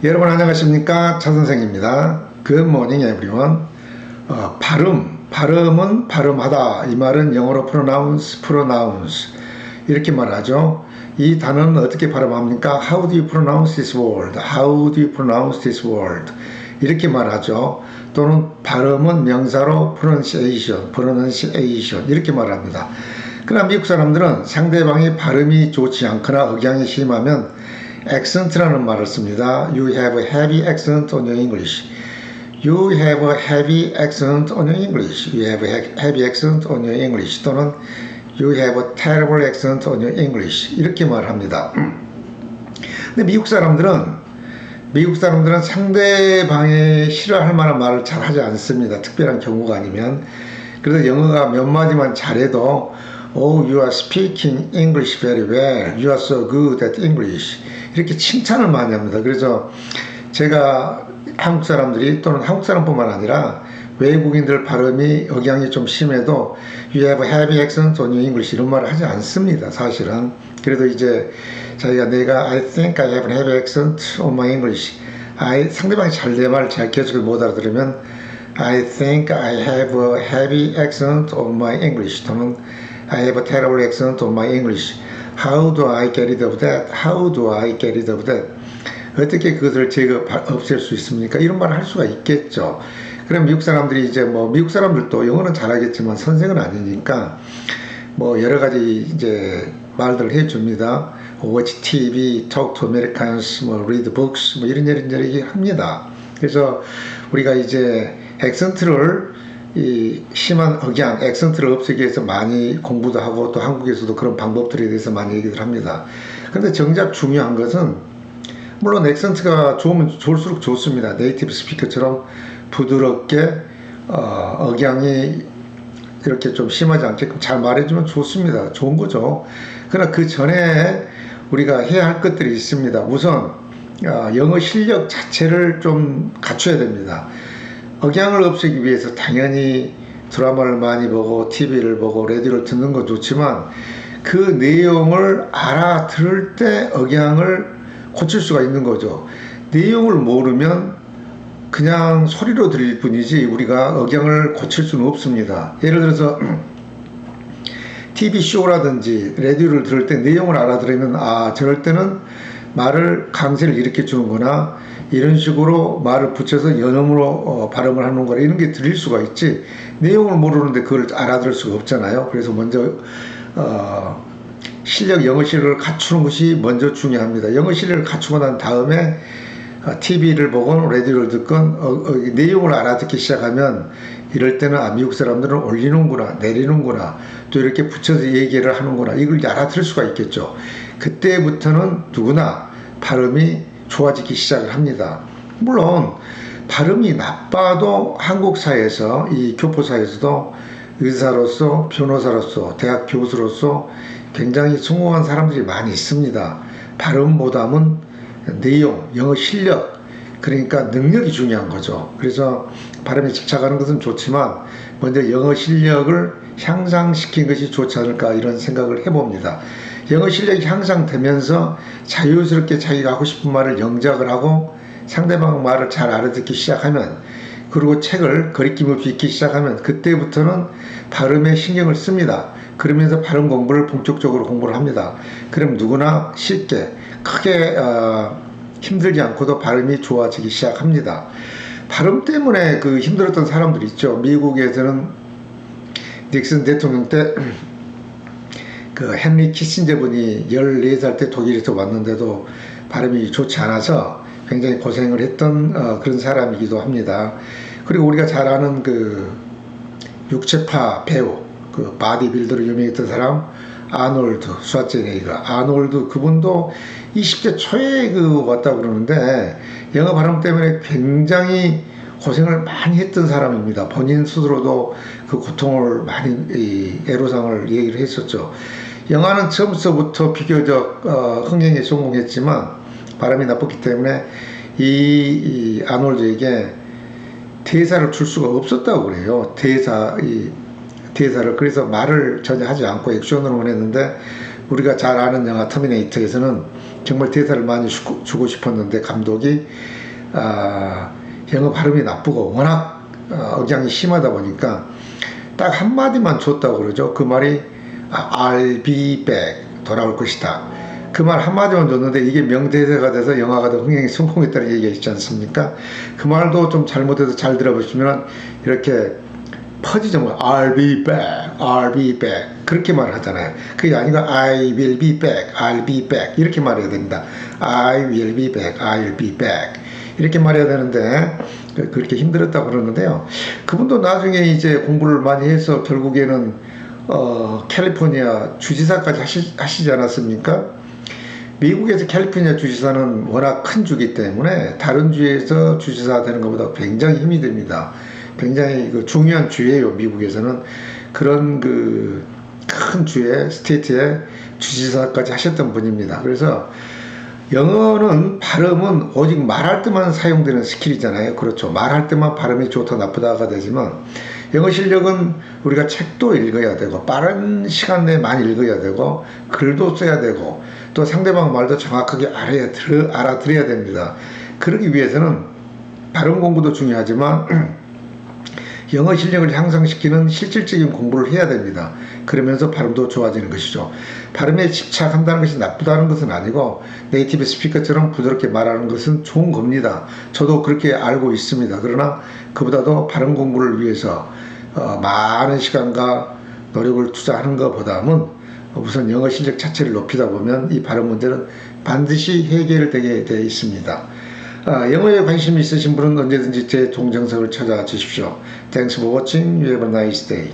여러분 안녕하십니까? 차선생입니다. Good morning everyone. 발음은 발음하다. 이 말은 영어로 pronounce 이렇게 말하죠. 이 단어는 어떻게 발음합니까? How do you pronounce this word? How do you pronounce this word? 이렇게 말하죠. 또는 발음은 명사로 pronunciation 이렇게 말합니다. 그러나 미국 사람들은 상대방이 발음이 좋지 않거나 억양이 심하면 accent라는 말을 씁니다. You have a heavy accent on your English. You have a heavy accent on your English. You have a heavy accent on your English. 또는 You have a terrible accent on your English. 이렇게 말합니다. 근데 미국 사람들은 상대방이 싫어할 만한 말을 잘 하지 않습니다. 특별한 경우가 아니면. 그래서 영어가 몇 마디만 잘해도 Oh, you are speaking English very well. You are so good at English. 이렇게 칭찬을 많이 합니다. 그래서 제가 한국 사람들이 또는 한국 사람뿐만 아니라 외국인들 발음이 억양이 좀 심해도 You have a heavy accent on your English 이런 말을 하지 않습니다. 사실은. 그래도 이제 내가 I think I have a heavy accent on my English. 상대방이 내 말을 잘 계속 못 알아들으면 I think I have a heavy accent on my English 또는 I have a terrible accent on my English. How do I get rid of that? How do I get rid of that? 어떻게 그것을 없앨 수 있습니까? 이런 말을 할 수가 있겠죠. 그럼 미국 사람들이 미국 사람들도 영어는 잘하겠지만 선생은 아니니까 여러 가지 말들을 해줍니다. Watch TV, talk to Americans, read books, 이런 얘기 합니다. 그래서 우리가 액센트를 심한 억양, 액센트를 없애기 위해서 많이 공부도 하고 또 한국에서도 그런 방법들에 대해서 많이 얘기를 합니다. 그런데 정작 중요한 것은 물론 액센트가 좋으면 좋을수록 좋습니다. 네이티브 스피커처럼 부드럽게 억양이 이렇게 좀 심하지 않게끔 잘 말해주면 좋습니다. 좋은 거죠. 그러나 그 전에 우리가 해야 할 것들이 있습니다. 우선 영어 실력 자체를 좀 갖춰야 됩니다. 억양을 없애기 위해서 당연히 드라마를 많이 보고 TV를 보고 라디오를 듣는 건 좋지만 그 내용을 알아들을 때 억양을 고칠 수가 있는 거죠. 내용을 모르면 그냥 소리로 들릴 뿐이지 우리가 억양을 고칠 수는 없습니다. 예를 들어서 TV쇼라든지 라디오를 들을 때 내용을 알아들으면 저럴 때는 말을 강세를 일으켜 주는구나 이런 식으로 말을 붙여서 연음으로 발음을 하는 거라 이런 게 들릴 수가 있지 내용을 모르는데 그걸 알아들을 수가 없잖아요. 그래서 먼저 영어 실력을 갖추는 것이 먼저 중요합니다. 영어 실력을 갖추고 난 다음에 TV를 보건 라디오를 듣건 내용을 알아듣기 시작하면 이럴 때는 미국 사람들은 올리는구나 내리는구나 또 이렇게 붙여서 얘기를 하는구나 이걸 알아들을 수가 있겠죠. 그때부터는 누구나 발음이 좋아지기 시작을 합니다. 물론 발음이 나빠도 한국 사회에서 이 교포사에서도 의사로서 변호사로서 대학 교수로서 굉장히 성공한 사람들이 많이 있습니다. 발음보다는 내용, 영어 실력 그러니까 능력이 중요한 거죠. 그래서 발음에 집착하는 것은 좋지만 먼저 영어 실력을 향상시킨 것이 좋지 않을까 이런 생각을 해봅니다. 영어 실력이 향상되면서 자유스럽게 자기가 하고 싶은 말을 영작을 하고 상대방 말을 잘 알아듣기 시작하면 그리고 책을 거리낌 없이 읽기 시작하면 그때부터는 발음에 신경을 씁니다. 그러면서 발음 공부를 본격적으로 공부를 합니다. 그럼 누구나 쉽게 크게 힘들지 않고도 발음이 좋아지기 시작합니다. 발음 때문에 힘들었던 사람들 있죠. 미국에서는 닉슨 대통령 때 헨리 키신저 분이 14살 때 독일에서 왔는데도 발음이 좋지 않아서 굉장히 고생을 했던 그런 사람이기도 합니다. 그리고 우리가 잘 아는 육체파 배우 바디빌더로 유명했던 사람 아놀드 슈왈제네거 그분도 20대 초에 왔다 그러는데 영어 발음 때문에 굉장히 고생을 많이 했던 사람입니다. 본인 스스로도 그 고통을 많이 애로사항을 얘기를 했었죠. 영화는 처음부터 비교적 흥행에 성공했지만 발음이 나빴기 때문에 이 아놀드에게 대사를 줄 수가 없었다고 그래요. 대사를 그래서 말을 전혀 하지 않고 액션으로만 했는데 우리가 잘 아는 영화 터미네이터에서는 정말 대사를 많이 주고 싶었는데 감독이 영어 발음이 나쁘고 워낙 억양이 심하다 보니까 딱 한마디만 줬다고 그러죠. 그 말이 I'll be back, 돌아올 것이다. 그 말 한마디만 줬는데 이게 명대사가 돼서 영화가 더 흥행이 성공했다는 얘기가 있지 않습니까? 그 말도 좀 잘못해서 잘 들어보시면 이렇게 퍼지죠. 뭐 I'll be back, I'll be back 그렇게 말하잖아요. 그게 아니고 I will be back, I'll be back 이렇게 말해야 됩니다. I will be back, I'll be back 이렇게 말해야 되는데 그렇게 힘들었다고 그러는데요. 그분도 나중에 이제 공부를 많이 해서 결국에는 캘리포니아 주지사까지 하시지 않았습니까? 미국에서 캘리포니아 주지사는 워낙 큰 주기 때문에 다른 주에서 주지사 되는 것보다 굉장히 힘이 듭니다. 굉장히 중요한 주예요. 미국에서는 그런 큰 주의 스테이트의 주지사까지 하셨던 분입니다. 그래서 영어는 발음은 오직 말할 때만 사용되는 스킬이잖아요. 그렇죠. 말할 때만 발음이 좋다 나쁘다가 되지만 영어 실력은 우리가 책도 읽어야 되고 빠른 시간 내에 많이 읽어야 되고 글도 써야 되고 또 상대방 말도 정확하게 알아들어야 됩니다. 그러기 위해서는 발음 공부도 중요하지만 영어 실력을 향상시키는 실질적인 공부를 해야 됩니다. 그러면서 발음도 좋아지는 것이죠. 발음에 집착한다는 것이 나쁘다는 것은 아니고 네이티브 스피커처럼 부드럽게 말하는 것은 좋은 겁니다. 저도 그렇게 알고 있습니다. 그러나 그보다도 발음 공부를 위해서 많은 시간과 노력을 투자하는 것보다는 우선 영어 실력 자체를 높이다 보면 이 발음 문제는 반드시 해결되게 되어 있습니다. 영어에 관심이 있으신 분은 언제든지 제 동정석을 찾아주십시오. Thanks for watching. You have a nice day.